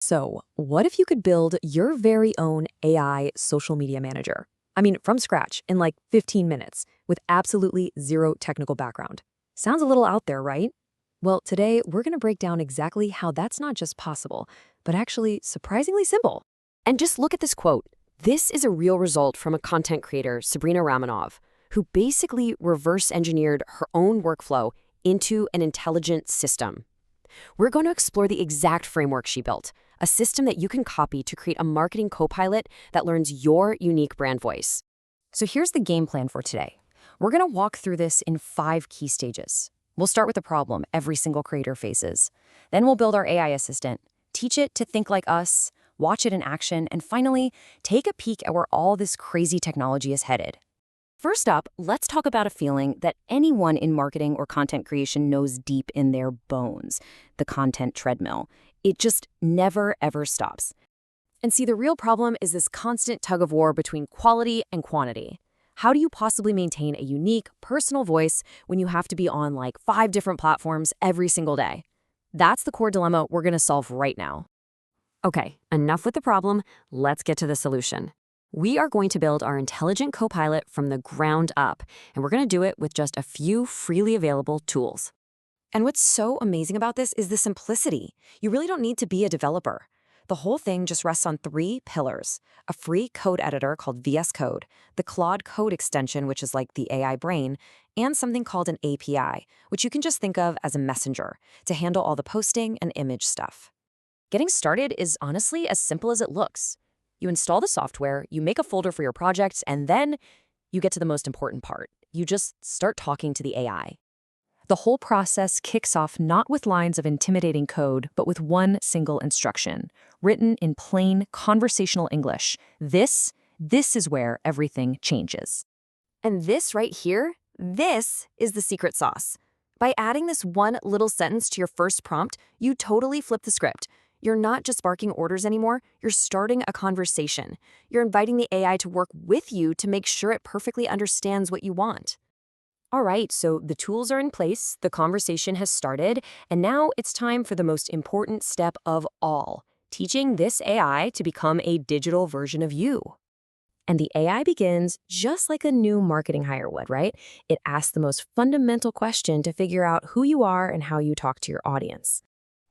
So, what if you could build your very own AI social media manager? I mean, from scratch in like 15 minutes with absolutely zero technical background. Sounds a little out there, right? Well, today we're going to break down exactly how that's not just possible, but actually surprisingly simple. And just look at this quote. This is a real result from a content creator, Sabrina Ramanov, who basically reverse engineered her own workflow into an intelligent system. We're going to explore the exact framework she built, a system that you can copy to create a marketing copilot that learns your unique brand voice. So here's the game plan for today. We're going to walk through this in 5 key stages. We'll start with the problem every single creator faces. Then we'll build our AI assistant, teach it to think like us, watch it in action, and finally, take a peek at where all this crazy technology is headed. First up, let's talk about a feeling that anyone in marketing or content creation knows deep in their bones, the content treadmill. It just never, ever stops. And see, the real problem is this constant tug of war between quality and quantity. How do you possibly maintain a unique, personal voice when you have to be on like 5 different platforms every single day? That's the core dilemma we're going to solve right now. Okay, enough with the problem. Let's get to the solution. We are going to build our intelligent copilot from the ground up, and we're going to do it with just a few freely available tools. And what's so amazing about this is the simplicity. You really don't need to be a developer. The whole thing just rests on 3 pillars: a free code editor called VS Code, the Claude Code extension, which is like the AI brain, and something called an API, which you can just think of as a messenger to handle all the posting and image stuff. Getting started is honestly as simple as it looks. You install the software, you make a folder for your projects, and then you get to the most important part. You just start talking to the AI. The whole process kicks off not with lines of intimidating code, but with one single instruction, written in plain conversational English. This is where everything changes. And this right here, this is the secret sauce. By adding this one little sentence to your first prompt, you totally flip the script. You're not just barking orders anymore, you're starting a conversation. You're inviting the AI to work with you to make sure it perfectly understands what you want. All right, so the tools are in place, the conversation has started, and now it's time for the most important step of all, teaching this AI to become a digital version of you. And the AI begins just like a new marketing hire would, right? It asks the most fundamental question to figure out who you are and how you talk to your audience.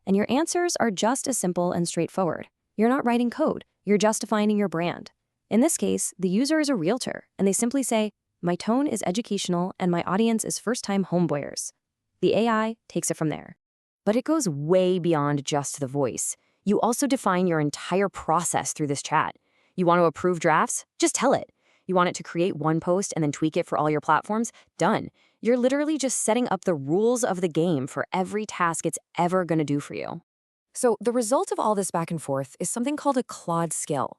And your answers are just as simple and straightforward. You're not writing code, you're just defining your brand. In this case, the user is a realtor, and they simply say, "My tone is educational and my audience is first-time homebuyers." The AI takes it from there. But it goes way beyond just the voice. You also define your entire process through this chat. You want to approve drafts? Just tell it. You want it to create one post and then tweak it for all your platforms? Done. You're literally just setting up the rules of the game for every task it's ever going to do for you. So the result of all this back and forth is something called a Claude skill.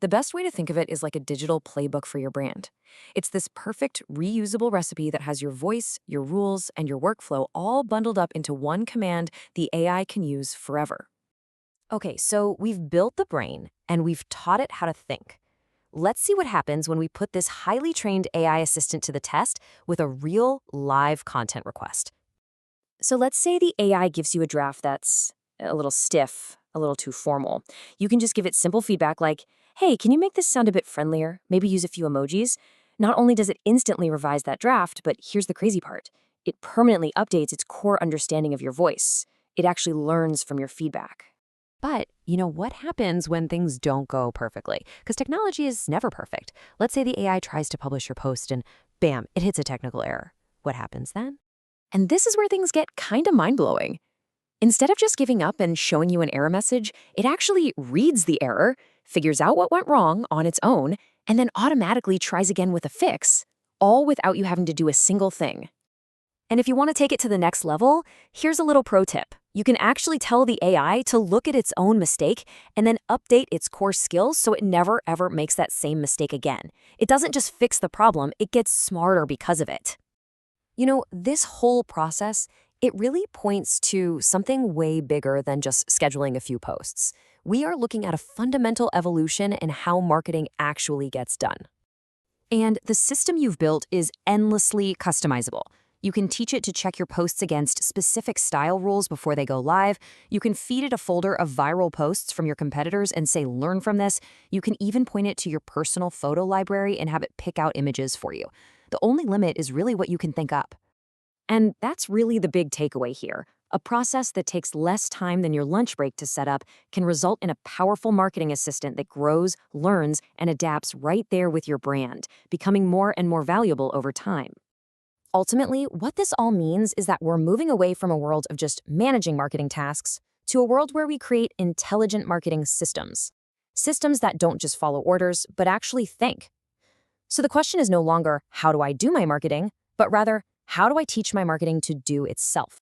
The best way to think of it is like a digital playbook for your brand. It's this perfect, reusable recipe that has your voice, your rules, and your workflow all bundled up into one command the AI can use forever. Okay, so we've built the brain, and we've taught it how to think. Let's see what happens when we put this highly trained AI assistant to the test with a real live content request. So let's say the AI gives you a draft that's a little stiff, a little too formal. You can just give it simple feedback like, "Hey, can you make this sound a bit friendlier? Maybe use a few emojis." Not only does it instantly revise that draft, but here's the crazy part. It permanently updates its core understanding of your voice. It actually learns from your feedback. But, what happens when things don't go perfectly? Because technology is never perfect. Let's say the AI tries to publish your post and bam, it hits a technical error. What happens then? And this is where things get kind of mind-blowing. Instead of just giving up and showing you an error message, it actually reads the error, figures out what went wrong on its own, and then automatically tries again with a fix, all without you having to do a single thing. And if you want to take it to the next level, here's a little pro tip. You can actually tell the AI to look at its own mistake and then update its core skills so it never ever makes that same mistake again. It doesn't just fix the problem, it gets smarter because of it. This whole process, it really points to something way bigger than just scheduling a few posts. We are looking at a fundamental evolution in how marketing actually gets done. And the system you've built is endlessly customizable. You can teach it to check your posts against specific style rules before they go live. You can feed it a folder of viral posts from your competitors and say, learn from this. You can even point it to your personal photo library and have it pick out images for you. The only limit is really what you can think up. And that's really the big takeaway here. A process that takes less time than your lunch break to set up can result in a powerful marketing assistant that grows, learns, and adapts right there with your brand, becoming more and more valuable over time. Ultimately, what this all means is that we're moving away from a world of just managing marketing tasks to a world where we create intelligent marketing systems. Systems that don't just follow orders, but actually think. So the question is no longer, how do I do my marketing? But rather, how do I teach my marketing to do itself?